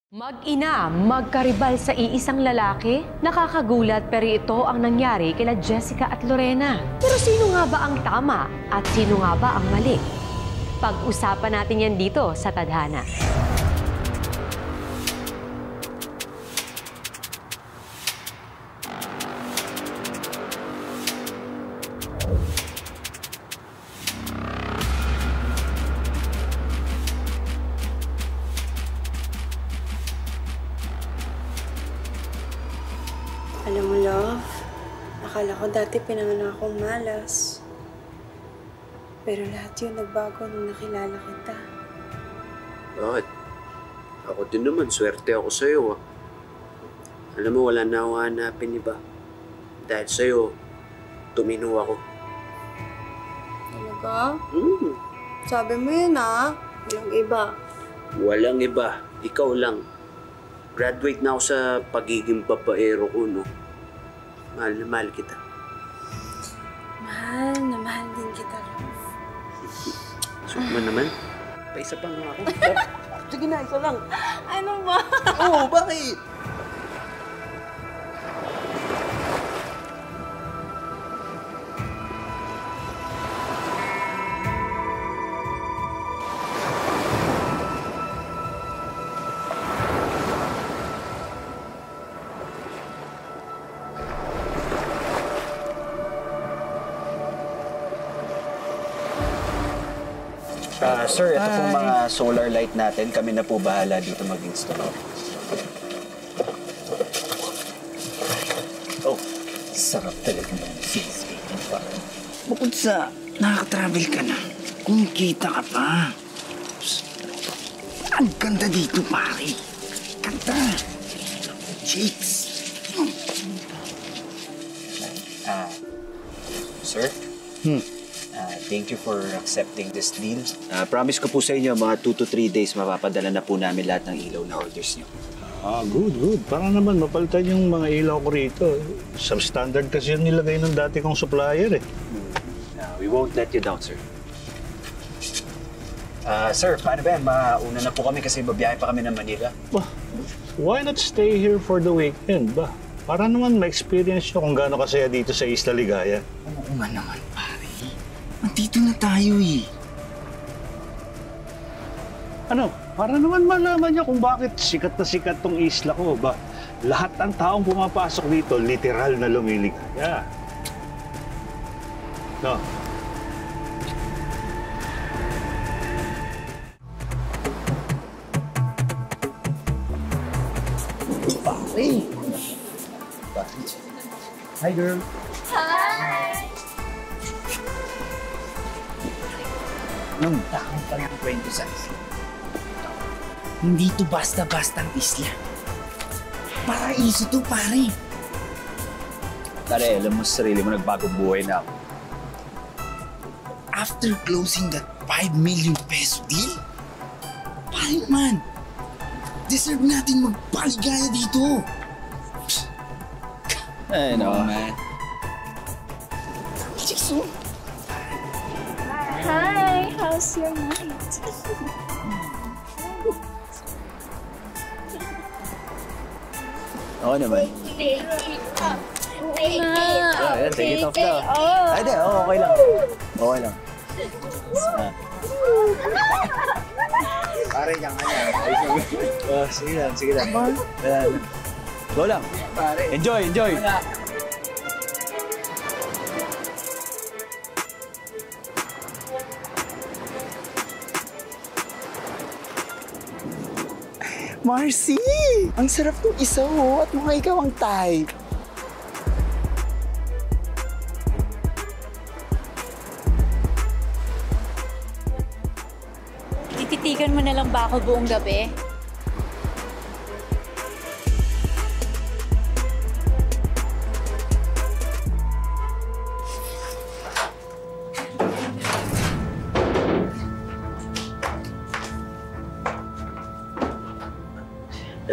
Mag-ina, magkaribal sa iisang lalaki? Nakakagulat pero ito ang nangyari kila Jessica at Lorena. Pero sino nga ba ang tama at sino nga ba ang mali? Pag-usapan natin yan dito sa Tadhana. Alam mo, love, akala ko dati pinanganak akong malas. Pero lahat yun nagbago nung nakilala kita. Bakit? Ako din naman, swerte ako sa'yo ah. Alam mo, wala na akong hanapin iba. Dahil sa'yo, tumino ako. Talaga? Sabi mo yun ah. Walang iba. Walang iba. Ikaw lang. Graduate na ako sa pagiging babaero ko, no? Mahal na mahal kita. Mahal na mahal din kita, love. Sukma naman. Paisa pa nga ako. Sige na, isa lang. Ano ba? Oo, bakit? Sir, ito pong mga solar light natin. Kami na po bahala dito mag-install. Oh, sarap talaga ng sales meeting pa. Bukod sa nakaka-travel ka na, kumikita ka pa. Ang ganda dito, pare. Ganda. Chicks. Sir? Thank you for accepting this deal. Promise ko po sa inyo, mga 2 to 3 days mapapadala na po namin lahat ng ilaw na orders niyo. Good. Para naman mapalitan yung mga ilaw ko rito. Substandard kasi yung nilagay ng dati kong supplier eh. We won't let you down, sir. Sir, paano ba yan? Mauna na po kami kasi babiyahe pa kami ng Manila. Why not stay here for the weekend ba? Para naman ma-experience nyo kung gaano kasaya dito sa Isla Ligaya. Oo nga naman, pare. Nandito na tayo eh. Ano? Para naman malaman niya kung bakit sikat na sikat tong isla ko ba? Lahat ng taong pumapasok dito, literal na lumiligaya. No? Pare. Hi, girl. Hi! Nung taong pa ng kwento sa isla. Hindi to basta-bastang isla. Paraiso to, pare. Pare, alam mo sa sarili mo, nagbagong buhay na ako. After closing that 5 million peso deal, pare man, deserve natin magpaligaya dito. I know, man. Chicks, Hi! How's your night? Oo naman. Take it off! Take it off! Ayan, take it off na. off! Ay, di. Okay lang. Okay lang. Pare, yan ka niya. Sige lang. Go lang. Enjoy. Marcy! Ang sarap ng isaw at mukha ikaw ang type. Tititigan mo na lang ba ako buong gabi?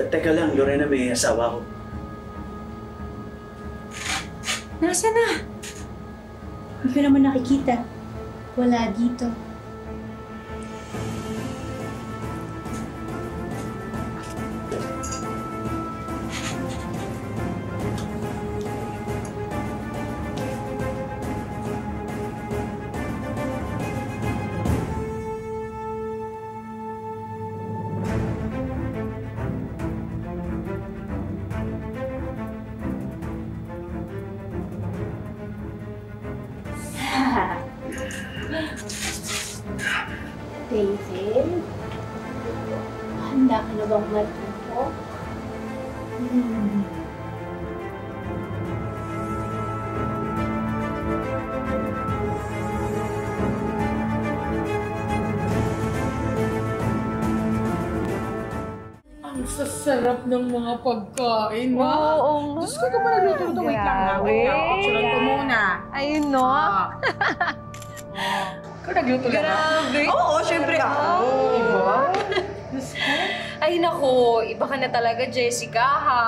Teka lang, Lorena, may asawa ko. Nasaan na? Hindi ko naman nakikita. Wala dito. mahal mo. Ang sasarap ng mga pagkain, ha? Oo. Diyos ko, ito pa nagluto. Wait lang, ha? Wait lang. Picturean ko muna. Ayun, no? Ikaw nagluto lang, ha? Grabe. Oo, syempre ako. Diba? Ay, naku. Iba ka na talaga, Jessica, ha?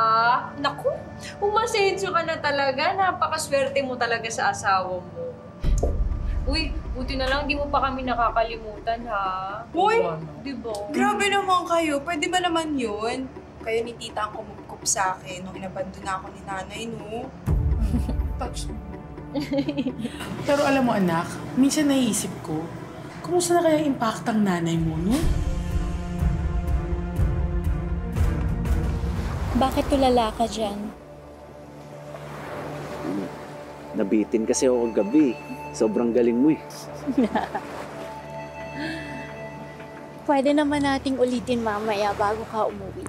Naku, umasensyo ka na talaga. Napakaswerte mo talaga sa asawa mo. Uy, buti na lang di mo pa kami nakakalimutan, ha? Uy! Diba? Grabe naman kayo. Pwede ba naman yun? Kayo ni tita ang kumupkup sa akin nung inabandon na ako ni nanay, no? Touch mo. Pero alam mo, anak, minsan naiisip ko, kumusta na kaya impact ang nanay mo, no? Bakit tulala ka dyan? Nabitin kasi ako kagabi. Sobrang galing mo eh. Pwede naman nating ulitin mamaya bago ka umuwi.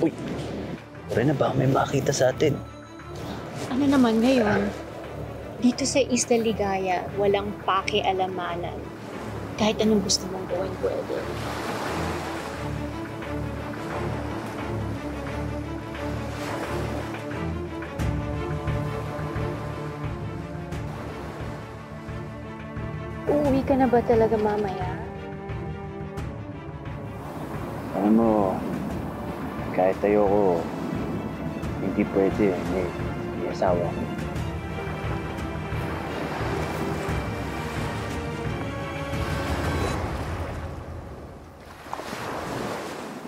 Uy, tara na ba may makita sa atin? Ano naman ngayon? Dito sa Isla Ligaya, walang pakialamanan. Kahit anong gusto mong gawin, pwede. Uuwi ka na ba talaga mamaya? Alam mo, kahit ayoko, hindi pwede. May asawa ko.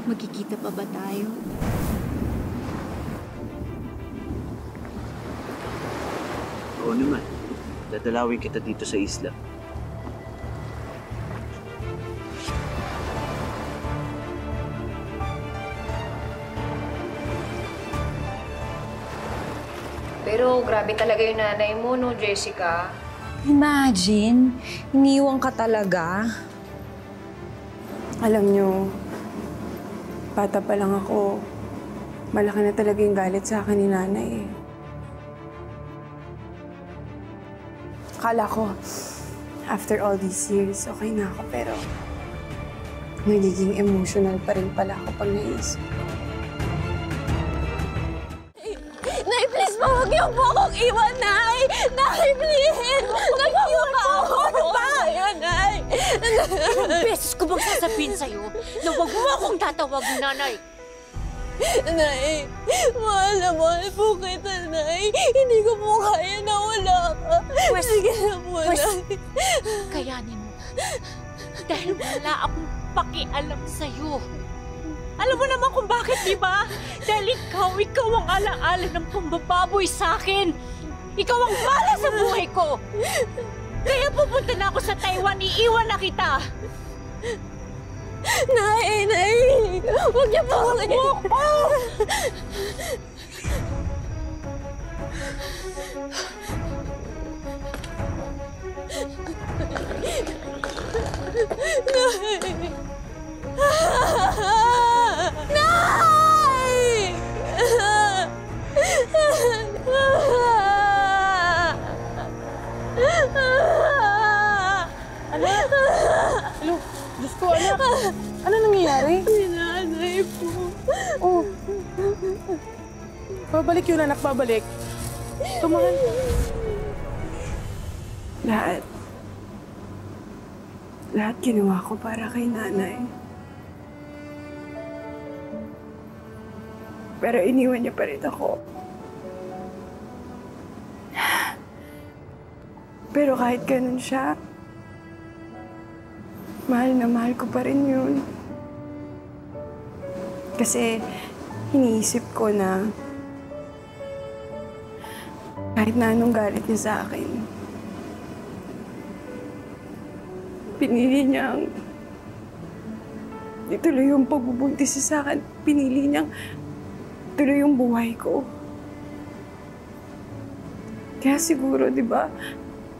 Magkikita pa ba tayo? Oo naman. Dadalawin kita dito sa isla. Pero grabe talaga yung nanay mo, no, Jessica? Imagine, iniwan ka talaga. Alam nyo, bata pa lang ako, malaki na talaga yung galit sa akin ni nanay. Akala ko, after all these years, okay na ako, pero nagiging emotional pa rin pala ako pag naisip. Nay, please po, huwag niyo po akong iwan, Nay! Nay, please! Nag-iwan ako! Ano ba? Ayan, Nay! Ilang beses ko bang sasabihin sa'yo na huwag mo akong tatawagin, Nanay? Nay, mahal na mahal po kita, Nay. Hindi ko po kaya na wala ka. Sige na po, Nay. Kayanin mo. Dahil wala akong pakialam sa'yo. Alam mo naman kung bakit, di ba? Dahil ikaw ang alaala ng pambababoy sa akin. Ikaw ang bala sa buhay ko. Kaya pupunta na ako sa Taiwan, iiwan na kita. Nay! Huwag niyo po ako! Nay! Hello? Diyos ko, anak. Ano nangyayari? Nanay po. Oh. Babalik yun, anak. Babalik. Tumahal ka. Lahat ginawa ko para kay nanay. Pero iniwan niya pa rin ako. Pero kahit ganun siya, mahal na mahal ko pa rin yun. Kasi iniisip ko na kahit na anong galit niya sa akin, pinili niyang ituloy yung pagbubuntis sa akin. Pinili niyang ituloy yung buhay ko. Kaya siguro, di ba,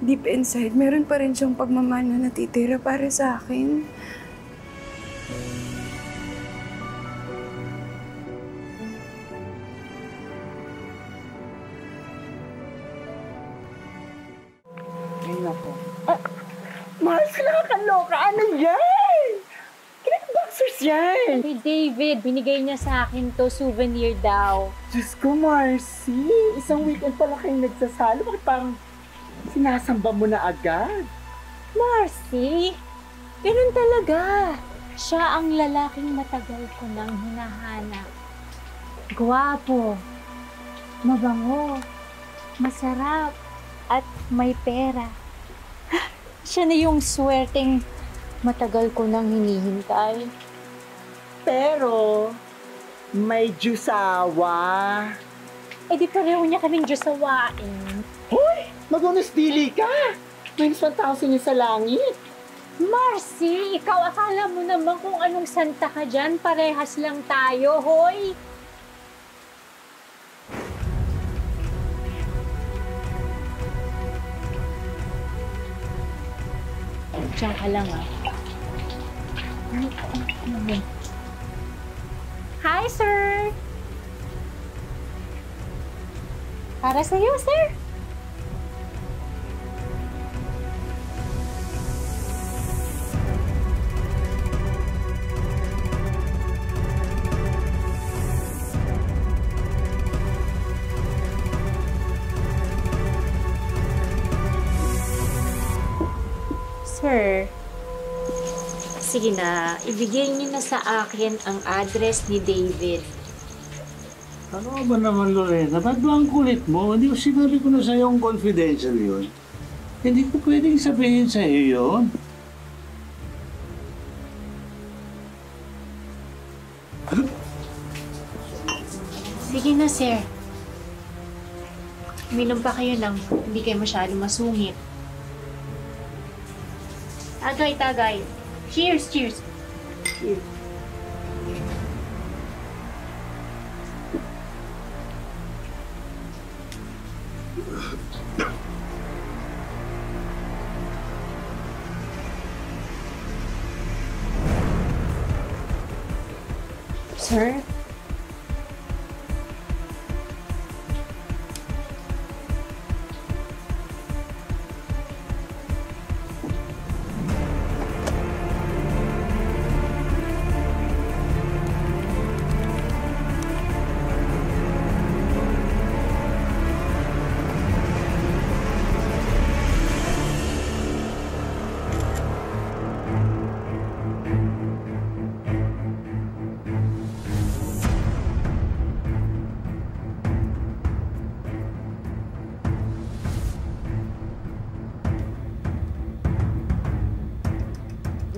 deep inside, meron pa rin siyang pagmamahal na natitira para sa akin. Ay, nako. Mars, nakakaloka! Ano yan? Boxers yan! Hey, David, binigay niya sa akin to, souvenir daw. Diyos ko, Marcy. Isang weekend pala kayong nagsasalo. Bakit parang sinasamba mo na agad? Marcy, ganun talaga. Siya ang lalaking matagal ko nang hinahanap. Gwapo, mabango, masarap, at may pera. Siya na yung swerteng matagal ko nang hinihintay. Pero, may jusawa. Eh di pareho niya kaming jusawain. Hoy! Mag-unos dili ka! Minus 1,000 yun sa langit. Marcy, ikaw akala mo naman kung anong santa ka dyan. Parehas lang tayo, hoy! Diyan ka lang, ah. Hi, sir! Para sa'yo, sir. Sir, sige na, ibigay niyo na sa akin ang address ni David. Ano ba naman, Lorena? Ba't ba ang kulit mo? Hindi ko sinabi ko na sa'yo ang confidential yun. Hindi ko pwedeng sabihin sa'yo yun. Sige na, sir. Uminom pa kayo nang hindi kayo masyado masungit. Tagay, tagay. Cheers, cheers. Cheers. Sir?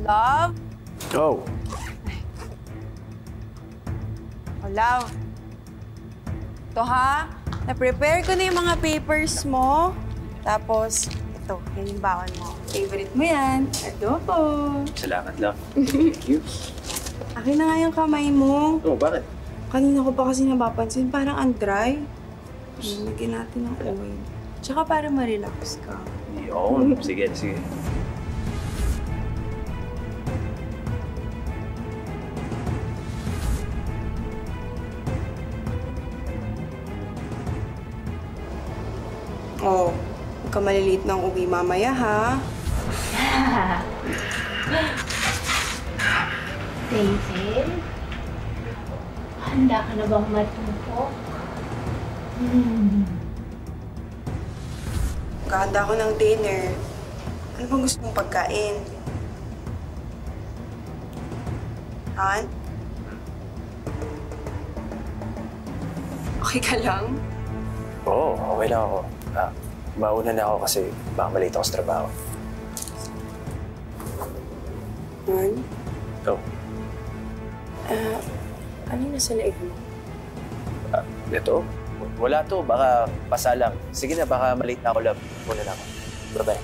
Love? Oh. Oh, love. Ito ha, na-prepare ko na yung mga papers mo. Tapos, ito, yan yung baon mo. Favorite mo yan. Adobo. Salamat, love. Thank you. Akin na nga yung kamay mo. Oh, bakit? Kanina ko pa kasi napapansin, parang ang dry. Lagyan natin ng oil. Tsaka para ma-relax ka. Yun. Sige, sige. Oh, huwag ka maliliit ng uwi mamaya, ha? David? Handa ka na bang matupok? Gahanda ko ng dinner. Ano bang gusto mong pagkain? Han? Okay ka lang? Oo, okay lang ako. Mauna na ako kasi baka malate ako sa trabaho. Han? Oh. Ano yung nasa leeg mo? Ito? Wala to. Baka pasalang. Sige na, baka malate na ako, love. Muna na ako. Bye-bye.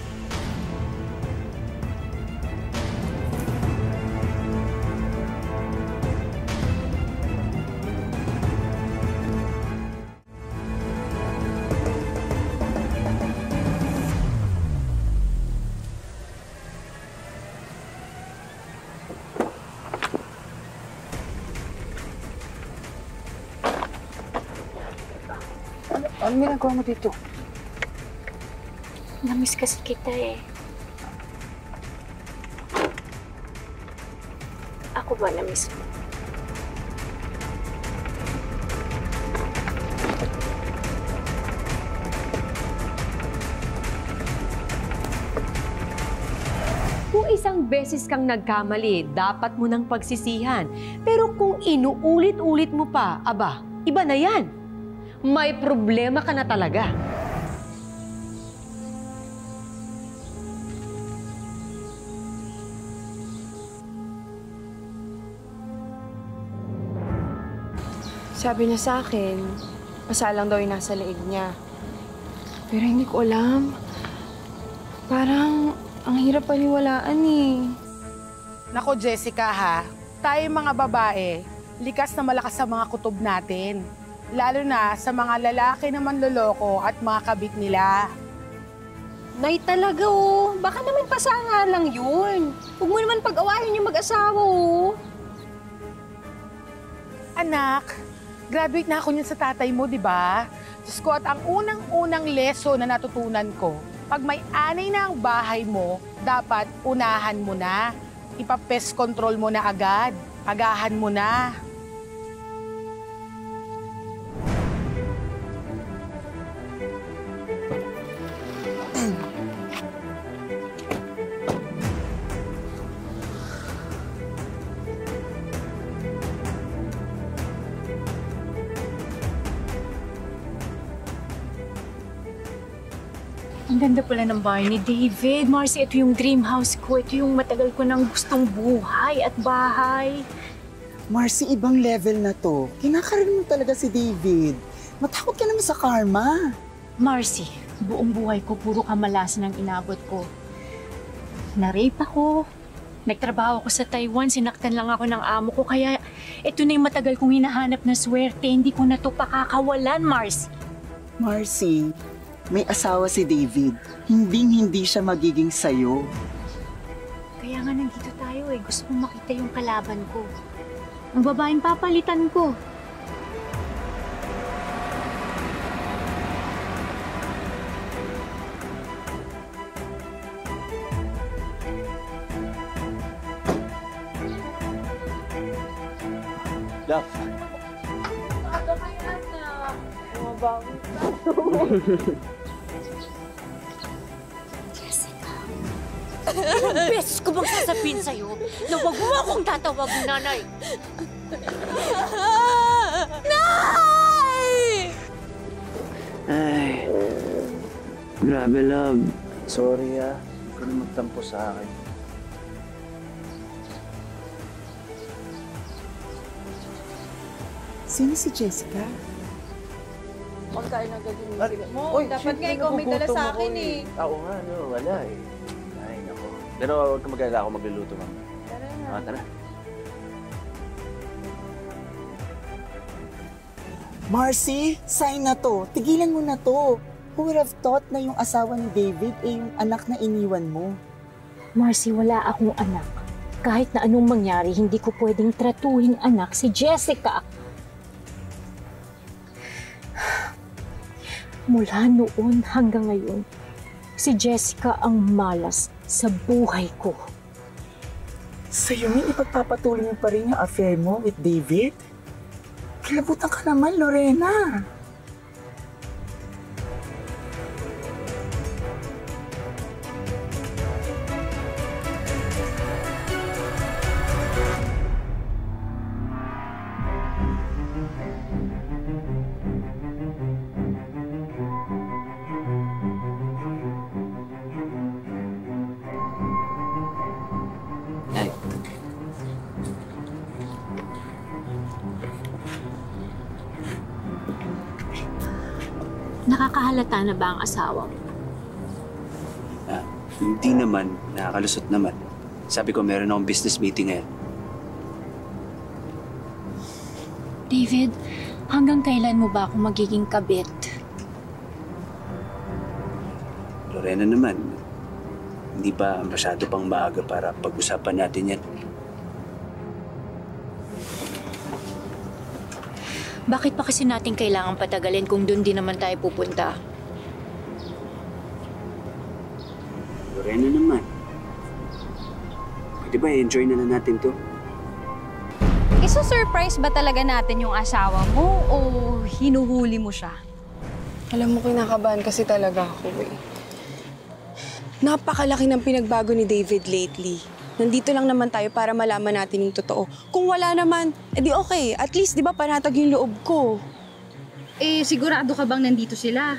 Ano ginagawa mo dito? Namiss kasi kita eh. Ako ba namiss mo? Kung isang beses kang nagkamali, dapat mo nang pagsisihan. Pero kung inuulit-ulit mo pa, aba, iba na yan. May problema ka na talaga. Sabi niya sa akin, masalang daw yung nasa leeg niya. Pero hindi ko alam. Parang ang hirap paniwalaan eh. Nako, Jessica ha, tayo mga babae, likas na malakas sa mga kutob natin. Lalo na sa mga lalaki na manloloko at mga kabit nila. Nay talaga oh. Baka naman pasanga lang yun. Huwag mo naman pag-awahin yung mag-asawa oh. Anak, graduate na ako niyan sa tatay mo, di ba? Diyos ko, at ang unang-unang leso na natutunan ko, pag may anay na ang bahay mo, dapat unahan mo na. Ipa-pest control mo na agad. Agahan mo na. Ang ganda pala ng bahay ni David. Marcy, ito yung dream house ko. Ito yung matagal ko nang gustong buhay at bahay. Marcy, ibang level na to. Kinakaroon mo talaga si David. Matakot ka naman sa karma. Marcy, buong buhay ko puro kamalasan ang inabot ko. Na-rape ako. Nagtrabaho ako sa Taiwan. Sinaktan lang ako ng amo ko. Kaya ito na yung matagal kong hinahanap na swerte. Hindi ko na to pakakawalan, Marcy. Marcy, may asawa si David. Hinding-hindi siya magiging sayo. Kaya nga nandito tayo eh. Gusto kong makita yung kalaban ko. Ang babaeng papalitan ko. Love. Jessica. Ilang beses ko bang sasabihin sa'yo na huwag mo akong tatawagin, nanay? Nay! Ay, grabe, love. Sorry hindi ko na magtampo sa akin. Sino si Jessica? Pagkain agad yung bigat mo. Dapat nga ikaw may dala sa akin eh. Oo nga, no, wala eh. Ay, nako. Pero huwag ka mag-alala, ako magluluto, ma'am. Tara na. Tara. Marcy, sign na to. Tigilan mo na to. Who would have thought na yung asawa ni David ay yung anak na iniwan mo? Marcy, wala akong anak. Kahit na anong mangyari, hindi ko pwedeng tratuhin anak si Jessica. Mula noon hanggang ngayon, si Jessica ang malas sa buhay ko. Sa'yo may ipagpapatuloy mo pa rin yung affair mo with David? Kilabutan ka naman, Lorena. Nakakahalata na ba ang asawa mo? Hindi naman, nakakalusot naman. Sabi ko meron akong business meeting ngayon. David, hanggang kailan mo ba ako magiging kabit? Lorena naman, hindi ba masyado pang maaga para pag-usapan natin yan? Bakit pa kasi natin kailangan patagalin kung doon din naman tayo pupunta? Lorena naman. Pwede ba enjoy na lang natin to? Iso-surprise ba talaga natin yung asawa mo o hinuhuli mo siya? Alam mo, kinakabahan kasi talaga ako eh. Napakalaki ng pinagbago ni David lately. Nandito lang naman tayo para malaman natin yung totoo. Kung wala naman, edi okay. At least, di ba, panatag yung loob ko. Eh, sigurado ka bang nandito sila?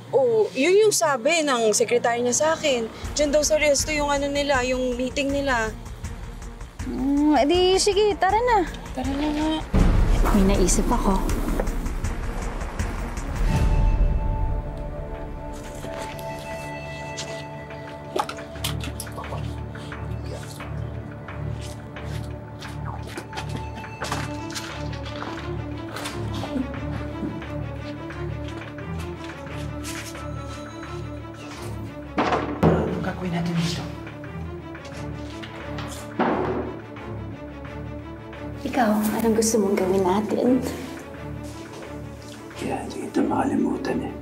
Oo, yun yung sabi ng sekretary niya sa akin. Diyan daw sa resto yung ano nila, yung meeting nila. Edi sige, tara na. Tara na nga. May naisip ako. Gagawin natin dito. Ikaw, anong gusto mong gawin natin? Kaya hindi kita makalimutan eh.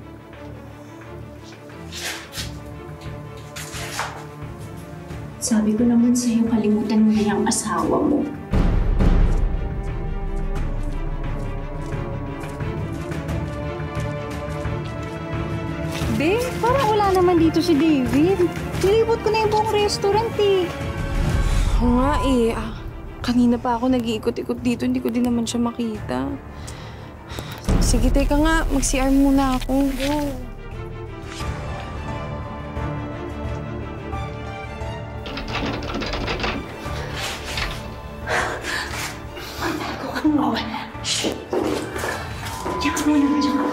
Sabi ko naman sa'yo, kalimutan mo na yung asawa mo. Be, parang wala naman dito si David. Nilibot ko na yung buong restaurant eh. Oo nga eh. Kanina pa ako nag-iikot-ikot dito, hindi ko din naman siya makita. Sige, teka nga. Mag-CR muna ako. Go. Ako kang mawala. Diyan ka muna, diyan ka.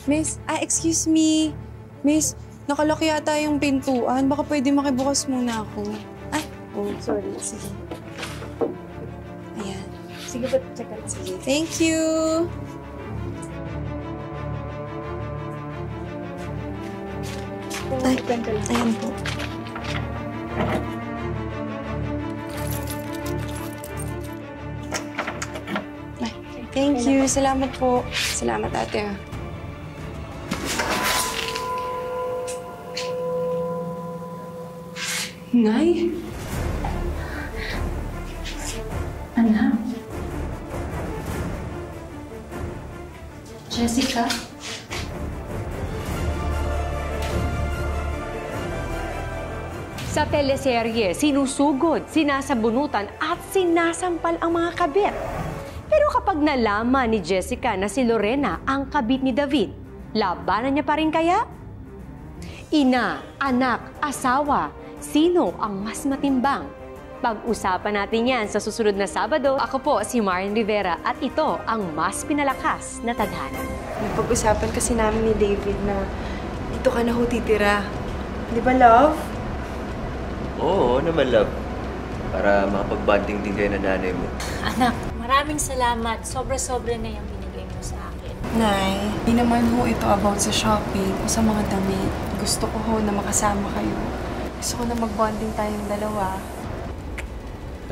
Miss, excuse me. Miss, nakalock yata yung pintuan. Baka pwede makibukas muna ako. Sorry. Sige. Ayan. Sige ba, check out. Sige. Thank you. Ay, ayan po. Ay, thank you. Salamat po. Salamat, ate. Nay? Anak? Jessica? Sa teleserye, sinusugod, sinasabunutan at sinasampal ang mga kabit. Pero kapag nalaman ni Jessica na si Lorena ang kabit ni David, labanan niya pa rin kaya? Ina, anak, asawa, sino ang mas matimbang? Pag-usapan natin yan sa susunod na Sabado. Ako po si Marian Rivera at ito ang mas pinalakas na tadhana. Napag-usapan kasi namin ni David na dito ka na ho titira. Di ba, love? Oo naman, love. Para makapag-bonding din kayo na nanay mo. Anak, maraming salamat. Sobra-sobra na yung binigay mo sa akin. Nay, hindi naman ho ito about sa shopping o sa mga damit. Gusto ko ho na makasama kayo. Gusto ko na mag-bonding tayong dalawa.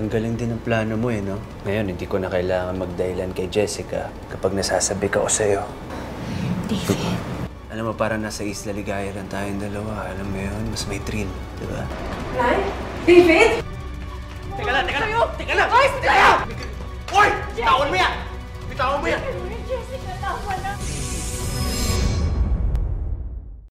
Ang galing din ng plano mo no? Ngayon, hindi ko na kailangan magdahilan kay Jessica kapag nasasabi ka o sa'yo. David. Alam mo, parang nasa Isla Ligaya lang tayong dalawa. Alam mo yun, mas may thrill, di ba? Nay? David? Teka lang! Teka lang! Oy! Bitawan mo yan! Bitawan mo yan!